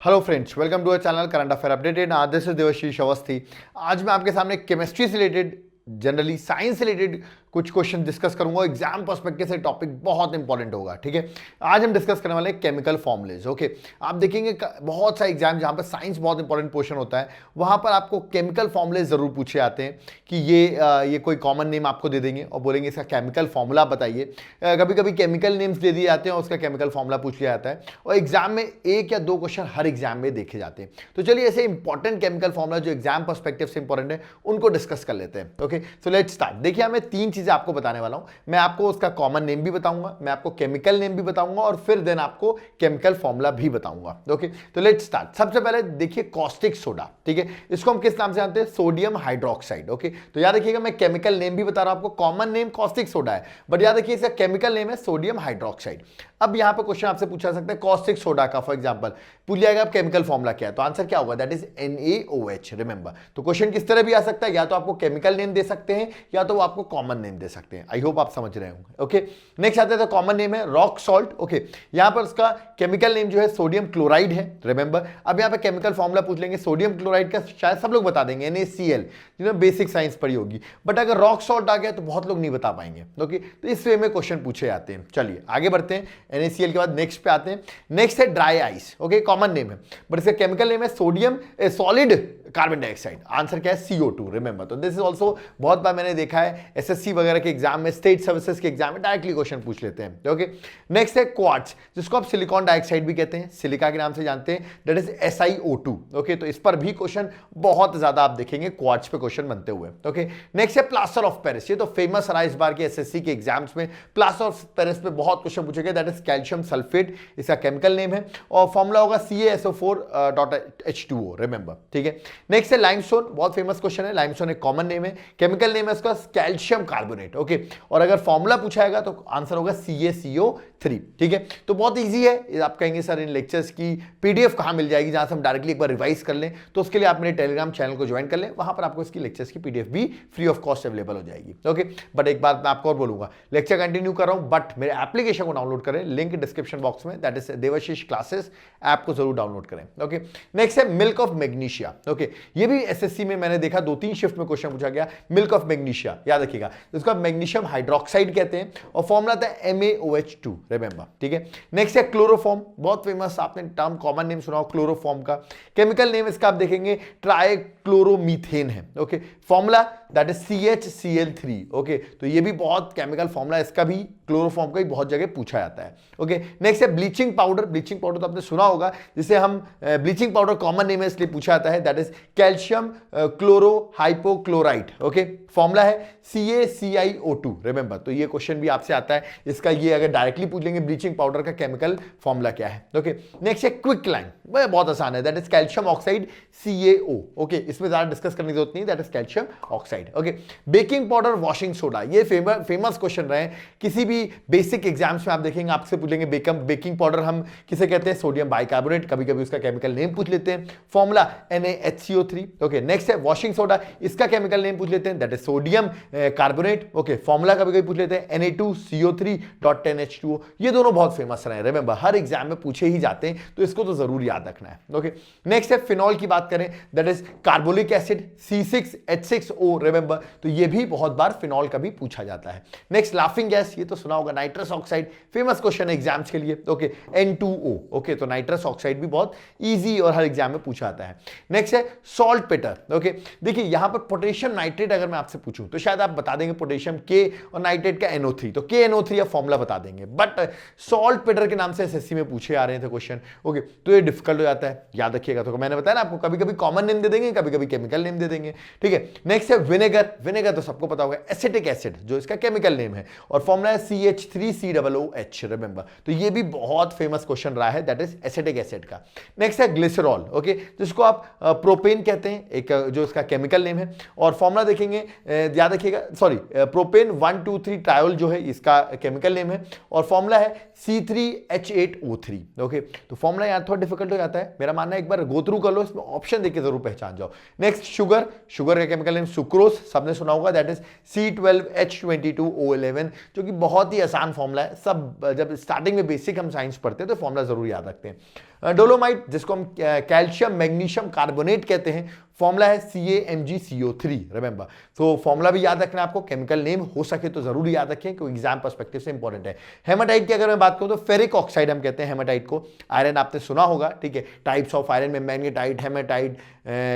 Hello friends, welcome to our channel current affair updated. This is Devashish Awasthi. आज मैं आपके सामने केमिस्ट्री से रिलेटेड, जनरली साइंस से रिलेटेड कुछ क्वेश्चन डिस्कस करूंगा। एग्जाम पर्सपेक्टिव से टॉपिक बहुत इंपॉर्टेंट होगा। ठीक है, आज हम डिस्कस करने वाले हैं केमिकल फॉर्मुलेज। ओके, आप देखेंगे बहुत सारे एग्जाम जहां पर साइंस बहुत इंपॉर्टेंट पोर्शन होता है, वहां पर आपको केमिकल फॉर्मुलेज जरूर पूछे जाते हैं कि ये कोई कॉमन नेम आपको दे देंगे और बोलेंगे इसका केमिकल फॉर्मूला बताइए। कभी कभी केमिकल नेम्स दे दिए जाते हैं और उसका केमिकल फॉर्मूला पूछ लिया जाता है, और एग्जाम में एक या दो क्वेश्चन हर एग्जाम में देखे जाते हैं। तो चलिए ऐसे इंपॉर्टेंट केमिकल फॉर्मूला जो एग्जाम पर्सपेक्टिव से इंपॉर्टेंट है उनको डिस्कस कर लेते हैं। Okay, so let's start. देखिए, मैं तीन चीजें आपको बताने वाला हूं। मैं आपको उसका कॉमन नेम भी बताऊंगा, मैं आपको केमिकल नेम भी बताऊंगा, और फिर देन आपको केमिकल फॉर्मूला भी बताऊंगा। ओके, तो लेट्स स्टार्ट। सबसे पहले देखिए कॉस्टिक सोडा। ठीक है, इसको हम किस नाम से जानते हैं? Sodium hydroxide. ओके, तो याद रखिएगा मैं केमिकल नेम भी बता रहा हूं आपको। कॉमन नेम कॉस्टिक सोडा है, बट याद रखिए इसका केमिकल नेम है सोडियम हाइड्रोक्साइड। अब यहां पर क्वेश्चन आपसे पूछा सकता है कॉस्टिक सोडा का, फॉर एग्जांपल पूछ लिया आप केमिकल फॉर्मूला क्या है, तो आंसर क्या होगा? That is NaOH। रिमेंबर, तो क्वेश्चन किस तरह भी आ सकता है, या तो आपको केमिकल नेम दे सकते हैं या तो वो आपको कॉमन नेम दे सकते हैं। आई होप आप समझ रहे होंगे। ओके, नेक्स्ट आते हैं, तो कॉमन नेम है रॉक सॉल्ट। ओके, यहां पर उसका केमिकल नेम जो है सोडियम क्लोराइड है। रिमेंबर, अब यहां पर केमिकल फॉर्मूला पूछ लेंगे सोडियम क्लोराइड का, शायद सब लोग बता देंगे NaCl, जिन्होंने बेसिक साइंस पढ़ी होगी, बट अगर रॉक सॉल्ट आ गया तो बहुत लोग नहीं बता पाएंगे। ओके, तो इस वे में क्वेश्चन पूछे जाते हैं। चलिए आगे बढ़ते हैं। NaCl के बाद नेक्स्ट पे आते हैं। नेक्स्ट है dry ice. Okay, common name है बट इसका केमिकल नेम है sodium solid carbon dioxide. Answer क्या है? CO2। रिमेंबर, तो दिस इज ऑल्सो बहुत बार मैंने देखा है SSC वगैरह के एग्जाम में, स्टेट सर्विसेज के एग्जाम में डायरेक्टली क्वेश्चन पूछ लेते हैं। ओके, नेक्स्ट है क्वार्ट्ज, जिसको आप सिलिकॉन डाइऑक्साइड भी कहते हैं, सिलिका के नाम से जानते हैं, दैट इज SiO2। ओके, तो इस पर भी क्वेश्चन बहुत ज्यादा आप देखेंगे क्वार्ट्ज पे क्वेश्चन बनते हुए। ओके, नेक्स्ट है प्लास्टर ऑफ पेरिस। ये तो फेमस रहा इस बार के SSC के एग्जाम्स में, प्लास्टर ऑफ पेरिस पे बहुत क्वेश्चन पूछे गए। दैट इज कैल्शियम सल्फेट, इसका केमिकल नेम है, और फॉर्मूला होगा CaSO4.H2O। रिमेंबर, ठीक है। नेक्स्ट है लाइमस्टोन, बहुत फेमस क्वेश्चन है। लाइमस्टोन एक कॉमन नेम है, केमिकल नेम है उसका कैल्शियम कार्बोनेट। ओके, और अगर फॉर्मूला पूछाएगा तो आंसर होगा CaCO3। ठीक है, तो बहुत इजी है। आप कहेंगे सर इन लेक्चर्स की PDF कहां मिल जाएगी जहां से हम डायरेक्टली एक बार रिवाइज कर लें, तो उसके लिए आप मेरे टेलीग्राम चैनल को ज्वाइन कर लें, वहां पर आपको इसकी लेक्चर्स की PDF भी फ्री ऑफ कॉस्ट अवेलेबल हो जाएगी। ओके, बट एक बात मैं आपको और बोलूंगा, लेक्चर कंटिन्यू कर रहा हूं, बट मेरे एप्लीकेशन को डाउनलोड करें, लिंक डिस्क्रिप्शन बॉक्स में, that is Devashish classes, app को जरूर डाउनलोड करें। ओके, नेक्स्ट है मिल्क ऑफ मैग्नीशिया। ओके, ये भी SSC में मैंने देखा 2-3 शिफ्ट में क्वेश्चन पूछा गया, मिल्क ऑफ मैग्नीशिया। याद रखिएगा इसको मैग्नीशियम हाइड्रोक्साइड कहते हैं, और फॉर्मूला था MaOH2। रिमेंबर, ठीक है। नेक्स्ट है क्लोरोफॉर्म, बहुत फेमस, आपने टर्म कॉमन नेम सुना हो क्लोरोफॉर्म का, केमिकल नेम इसका आप देखेंगे ट्राइक्लोरोमीथेन है। Okay, formula that is CHCl3। Okay, तो ये भी बहुत केमिकल फॉर्मूला, इसका भी क्लोरोफॉर्म का ही बहुत जगह पूछा जाता है। ओके, नेक्स्ट है ब्लीचिंग पाउडर। ब्लीचिंग पाउडर तो आपने सुना होगा, जिसे हम ब्लीचिंग पाउडर कॉमन नेम है इसलिए पूछा जाता है, that is calcium chloro hypochloride. Okay, formula है CaCiO2। रिमेंबर, तो ये क्वेश्चन भी आपसे आता है, इसका ये अगर डायरेक्टली पूछ लेंगे ब्लीचिंग पाउडर का केमिकल फॉर्मूला क्या है। ओके, नेक्स्ट है क्विकलाइन, बहुत आसान है, that is calcium oxide CaO। Okay, इसमें ज्यादा डिस्कस करने की जरूरत नहीं, that is calcium oxide. Okay, baking powder washing soda, ये फेमस क्वेश्चन रहे किसी भी बेसिक एग्जाम्स में, आप देखेंगे आपसे पूछेंगे बेकिंग पाउडर हम किसे कहते हैं? सोडियम बाइकार्बोनेट, कभी कभी उसका केमिकल नेम पूछ लेते हैं, फॉर्मूला NaHCO3। ओके, नेक्स्ट है वॉशिंग सोडा, इसका केमिकल नेम पूछ लेते हैं, that is sodium carbonate. Okay, formula कभी कभी पूछ लेते हैं Na2CO3.10H2O। ये दोनों बहुत फेमस रहे, रिमेंबर हर एग्जाम में पूछे ही जाते हैं, तो इसको तो जरूर याद रखना है। ओके, नेक्स्ट है फिनॉल की बात करें, that is carbolic acid C6H6O। Remember, तो ये भी बहुत बार फिनॉल का भी पूछा जाता है। नेक्स्ट लाफिंग गैस, ये तो सुना होगा, नाइट्रस ऑक्साइड, फेमस क्वेश्चन है एग्जाम्स के लिए। Okay, N2O। ओके, तो नाइट्रस ऑक्साइड भी बहुत इजी और हर एग्जाम में पूछा जाता है। नेक्स्ट है सॉल्ट पेटर। ओके, देखिए यहां पर पोटेशियम नाइट्रेट अगर मैं आपसे पूछूं तो शायद आप बता देंगे पोटेशियम K और नाइट्रेट का NO3, तो KNO3 या फॉर्मूला बता देंगे, बट सॉल्ट पेटर के नाम से SSC में पूछे आ रहे थे क्वेश्चन। ओके, तो ये डिफिकल्ट हो जाता है, याद रखिएगा। तो मैंने बताया ना आपको, कभी कभी कॉमन नेम दे देंगे, कभी कभी केमिकल नेम दे देंगे। ठीक है, नेक्स्ट है विनेगर। विनेगर तो सबको पता होगा, एसिटिक एसिड जो इसका केमिकल नेम है, और फॉर्मूला है CH3COOH। रिमेंबर, तो ये भी बहुत फेमस क्वेश्चन रहा है, दैट इज एसिटिक एसिड का। नेक्स्ट है ग्लिसरॉल। ओके, जिसको आप प्रोपेन कहते हैं, एक जो इसका केमिकल नेम है, और फॉर्मूला देखेंगे, याद रखिएगा, सॉरी प्रोपेन 1,2,3 ट्रायोल जो है इसका केमिकल नेम है, और फॉर्मूला है C3H8O3। ओके, तो फॉर्मूला यहां थोड़ा डिफिकल्ट हो जाता है, मेरा मानना है एक बार गो थ्रू कर लो, इसमें ऑप्शन देख के जरूर पहचान जाओ। नेक्स्ट शुगर, शुगर का केमिकल नेम सुक्रोज, सबने सुना होगा, दैट इज C12H22O11, जो कि बहुत ही आसान फॉर्मूला है, सब जब स्टार्टिंग में बेसिक हम साइंस पढ़ते हैं तो फॉर्मूला जरूर याद रखते हैं। डोलोमाइट जिसको हम कैल्शियम मैग्नीशियम कार्बोनेट कहते हैं, फॉर्मूला है CaMgCO3, रिमेंबर। तो फॉर्मूला भी याद रखना आपको, केमिकल नेम हो सके तो जरूर याद रखें क्योंकि एग्जाम पर्सपेक्टिव से इंपॉर्टेंट है। हेमाटाइट की अगर मैं बात करूं तो फेरिक ऑक्साइड हम कहते हैं हेमाटाइट को। आयरन आपने सुना होगा, ठीक है, टाइप्स ऑफ आयरन में magnetite, hematite,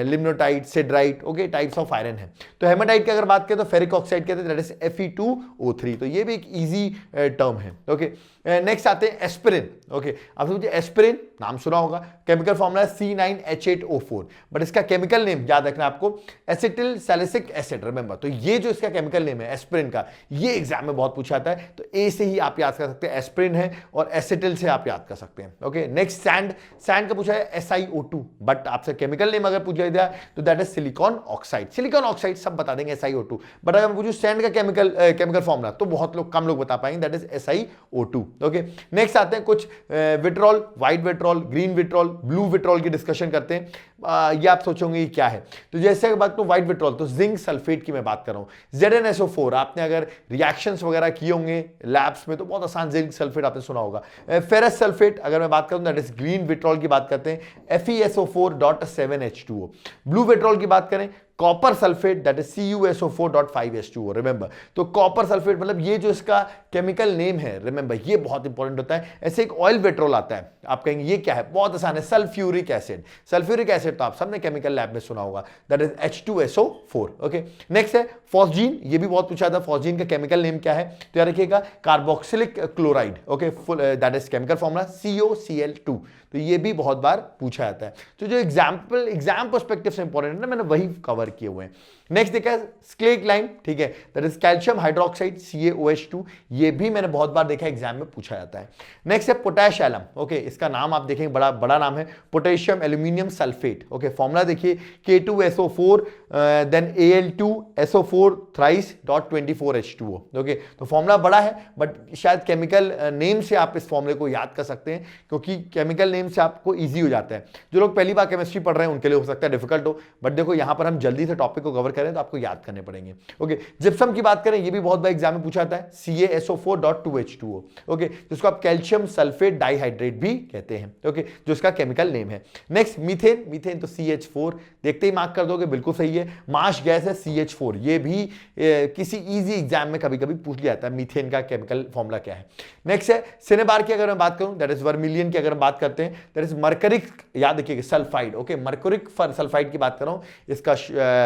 limonite, siderite, okay, types of iron है। तो हेमाटाइट की अगर बात करें तो फेरिक ऑक्साइड कहते हैं, दैट इज Fe2O3। तो ये भी एक इजी टर्म है, ओके। नेक्स्ट आते हैं एस्पिरिन, ओके। आप समझिए एस्पिरिन नाम सुना होगा, केमिकल फॉर्मूला C9H8O4, बट इसका केमिकल नेम याद रखना आपको एसिटिल सैलिसिक एसिड, रिमेंबर। तो ये जो इसका केमिकल नेम है एस्पिरिन का, ये एग्जाम में बहुत पूछा जाता है, तो ए से ही आप याद कर सकते हैं, एस्पिरिन है, और एसिटिल से आप याद कर सकते हैं, ओके। नेक्स्ट सैंड, सैंड का पूछा है SiO2, बट आपसे केमिकल नेम अगर पूछा जाए तो that is silicon oxide. Silicon oxide सब बता देंगे SiO2, बट अगर मैं पूछूं सैंड का केमिकल फॉर्मूला तो बहुत लोग कम लोग बता पाएंगे, that is SiO2, okay. Next आते हैं कुछ vitriol, white vitriol, green vitriol, blue vitriol की डिस्कशन करते हैं। ये आप सोचोगे ये क्या है, तो जैसे बात करूं व्हाइट विट्रॉल तो जिंक सल्फेट की मैं बात कर रहा हूं, ZnSO4। आपने अगर रिएक्शंस वगैरह किए होंगे लैब्स में तो बहुत आसान जिंक सल्फेट आपने सुना होगा। फेरस सल्फेट अगर मैं बात करूं दैट इज ग्रीन विट्रॉल की बात करते हैं, FeSO4.7H2O। ब्लू विट्रॉल की बात करें copper sulphate that is CuSO4.5H2O, remember. तो कॉपर सल्फेट मतलब ये जो इसका केमिकल नेम है, रिमेंबर, ये बहुत इंपॉर्टेंट होता है। ऐसे एक ऑयल विट्रॉल आता है, आप कहेंगे ये क्या है, बहुत आसान है, सल्फ्यूरिक एसिड। सल्फ्यूरिक एसिड तो आप सबने केमिकल लैब में सुना होगा, that is H2SO4, okay. Next है फॉस्जीन, ये भी बहुत पूछा था, फॉस्जीन का केमिकल नेम क्या है, तो याद रखिएगा carboxylic chloride, okay, that is chemical formula COCl2। तो ये भी बहुत बार पूछा जाता है। तो जो एग्जाम पर्सपेक्टिव से इंपॉर्टेंट है ना, मैंने वही कवर किए हुए हैं। नेक्स्ट देखा स्क्लेक लाइम, ठीक है, that is calcium hydroxide CaOH2, ये भी मैंने बहुत बार देखा एग्जाम में पूछा जाता है। नेक्स्ट है पोटैश एलम, ओके, इसका नाम आप देखेंगे बड़ा नाम है, potassium aluminium sulphate, okay. Formula देखिए K2SO4 then Al2SO4 thrice.24H2O, okay. तो फॉर्मूला बड़ा है बट शायद केमिकल नेम से आप इस फॉर्मूले को याद कर सकते हैं क्योंकि केमिकल नेम से आपको ईजी हो जाता है। जो लोग पहली बार केमिस्ट्री पढ़ रहे हैं उनके लिए हो सकता है डिफिकल्ट हो, बट देखो यहां पर हम जल्दी से टॉपिक को कवर करें तो आपको याद करने पड़ेंगे, ओके। जिप्सम की बात करें, ये भी बहुत बार एग्जाम में पूछा जाता है, CaSO4.2H2O, ओके, जिसको आप कैल्शियम सल्फेट डाइहाइड्रेट भी कहते हैं, ओके, जो इसका केमिकल नेम है। नेक्स्ट मीथेन, मीथेन तो CH4, देखते ही मार्क कर दोगे, बिल्कुल सही है, मार्श गैस है CH4, ये भी किसी इजी एग्जाम में कभी कभी पूछ लिया जाता है मीथेन का केमिकल फॉर्मूला क्या है। नेक्स्ट है सिनेबार की अगर मैं बात करूं दैट इज वर्मिलियन की अगर बात करते हैं दैट इज मर्करिक, याद रखिएगा सल्फाइड, ओके, मर्कुरिक सल्फाइड की बात कर रहा हूं, इसका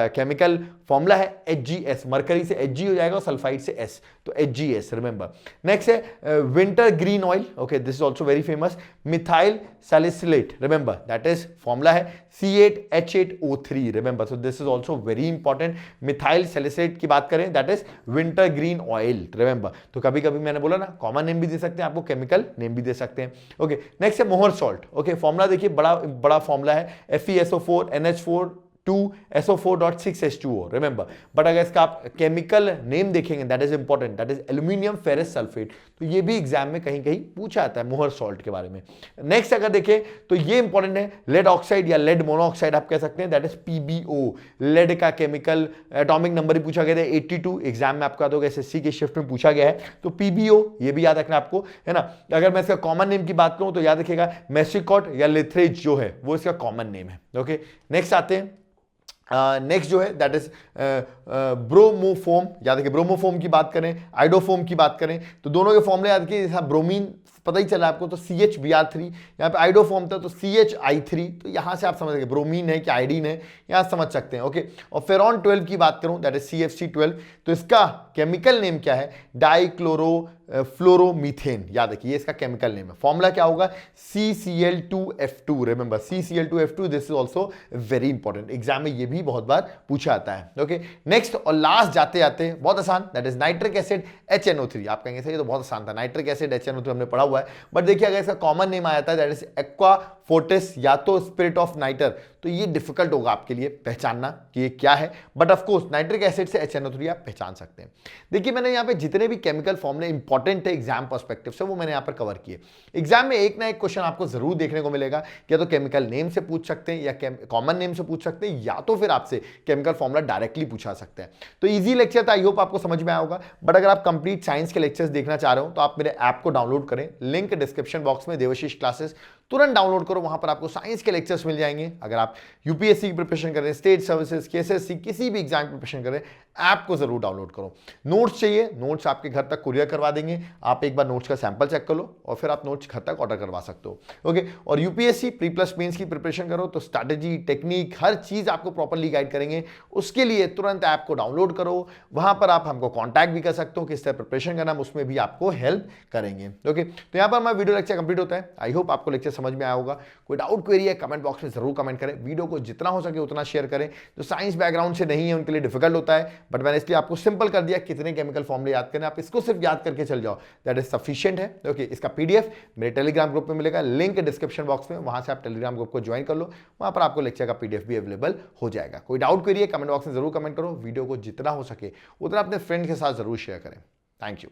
केमिकल फॉर्मूला है HgS, मरकरी से Hg हो जाएगा और सल्फाइड से S, तो HgS, रिमेंबर। नेक्स्ट है winter green oil, okay, this is also very famous, methyl salicylate, remember, that is formula है C8H8O3, remember. So this is also very important. Methyl salicylate की बात करें that is winter green oil, remember. तो कभी कभी मैंने बोला ना कॉमन नेम भी दे सकते हैं आपको, केमिकल नेम भी दे सकते हैं, ओके। नेक्स्ट है मोहर सॉल्ट, ओके, फॉर्मूला देखिए बड़ा फॉर्मूला है FeSO4 NH4 2SO4.6H2O, remember. But अगर इसका आप केमिकल नेम देखेंगे that is important, that is aluminium ferrous sulphate, तो ये भी एग्जाम में कहीं कहीं पूछा जाता है मोहर सॉल्ट के बारे में। नेक्स्ट अगर देखें तो ये इंपॉर्टेंट है, लेड ऑक्साइड या लेड मोनोऑक्साइड आप कह सकते हैं, दैट इज PbO, लेड का केमिकल एटॉमिक नंबर ही पूछा गया था 82, एग्जाम में आपको याद होगा SSC के शिफ्ट में पूछा गया है, तो PbO ये भी याद रखना आपको, है ना। अगर मैं इसका कॉमन नेम की बात करूं तो याद रखिएगा मेसिकॉट या लिथरेज जो है वो इसका कॉमन नेम है, ओके। नेक्स्ट आते हैं नेक्स्ट जो है दैट इज ब्रोमोफोम, याद रखिए ब्रोमोफोम की बात करें, आइडोफोम की बात करें तो दोनों के फॉर्मूले याद रखिए, जैसा ब्रोमीन पता ही चला आपको तो CHBr3, यहाँ पे आइडोफॉर्म था तो CHI3, तो यहाँ से आप समझ सकते ब्रोमीन है कि आइडीन है, यहाँ समझ सकते हैं, ओके। और फेरॉन 12 की बात करूँ दैट इज CFC12, तो इसका केमिकल नेम क्या है, डाइक्लोरो फ्लोरोमीथेन, याद रखिए इसका केमिकल नेम है। फॉर्मूला क्या होगा CCl2F2, remember CCl2F2, this is also very important, exam में ये भी बहुत बार पूछा आता है, ओके। नेक्स्ट और लास्ट जाते जाते बहुत आसान, that is nitric acid HNO3, आप कहेंगे सर ये तो बहुत आसान था, नाइट्रिक एसिड HNO3 हमने पढ़ा हुआ है, बट देखिए अगर इसका कॉमन नेम आया था दैट इज एक्वा फोर्टिस या तो स्पिरिट ऑफ नाइटर, तो ये डिफिकल्ट होगा आपके लिए पहचानना कि ये क्या है, but of course nitric acid से HNO3 आप पहचान सकते हैं। देखिए मैंने यहाँ पे जितने भी केमिकल फॉर्मूले इंपॉर्टेंट है एग्जाम पर्सपेक्टिव से वो मैंने यहाँ पर कवर किए। एग्जाम में एक ना एक क्वेश्चन आपको जरूर देखने को मिलेगा, या तो केमिकल नेम से पूछ सकते हैं या कॉमन नेम से पूछ सकते हैं, या तो फिर आपसे केमिकल फॉर्मूला डायरेक्टली पूछा सकते हैं। तो ईजी लेक्चर था, आई होप आपको समझ में आया होगा। बट अगर आप कंप्लीट साइंस के लेक्चर्स देखना चाह रहे हो तो आप मेरे ऐप को डाउनलोड करें, लिंक डिस्क्रिप्शन बॉक्स में, देवाशीष क्लासेस, तुरंत डाउनलोड करो, वहां पर आपको साइंस के लेक्चर्स मिल जाएंगे। अगर आप यूपीएससी की प्रिपरेशन कर रहे हैं, स्टेट सर्विसेज, केएसएससी, किसी भी एग्जाम की प्रिपरेशन कर रहे हैं, ऐप को जरूर डाउनलोड करो। नोट्स चाहिए, नोट्स आपके घर तक कुरियर करवा देंगे। आप एक बार नोट्स का सैंपल चेक कर लो और फिर आप नोट्स घर तक ऑर्डर करवा सकते हो। ओके, और यूपीएससी प्री प्लस मेंस की प्रिपरेशन करो तो स्ट्रैटेजी, टेक्निक, हर चीज आपको प्रॉपर्ली गाइड करेंगे। उसके लिए तुरंत ऐप को डाउनलोड करो, वहां पर आप हमको कॉन्टैक्ट भी कर सकते हो, किस तरह प्रिपरेशन करना, उसमें भी आपको हेल्प करेंगे। ओके, तो यहां पर हमारा वीडियो लेक्चर कंप्लीट होता है। आई होप आपको लेक्चर समझ में आया होगा। कोई डाउट क्वेरी है कमेंट बॉक्स में जरूर कमेंट करें। वीडियो को जितना हो सके उतना शेयर करें। जो साइंस बैकग्राउंड से नहीं है उनके लिए डिफिकल्ट होता है, बट मैंने इसलिए आपको सिंपल कर दिया कितने केमिकल फॉर्मूले याद करने, आप इसको सिर्फ याद करके चल जाओ, दैट इज सफिशिएंट है। ओके, इसका पीडीएफ मेरे टेलीग्राम ग्रुप में मिलेगा, लिंक डिस्क्रिप्शन बॉक्स में, वहां से आप टेलीग्राम ग्रुप को ज्वाइन कर लो, वहां पर आपको लेक्चर का पीडीएफ भी अवेलेबल हो जाएगा। कोई डाउट क्वेरी है कमेंट बॉक्स में जरूर कमेंट करो। वीडियो को जितना हो सके उतना अपने फ्रेंड के साथ जरूर शेयर करें। Thank you.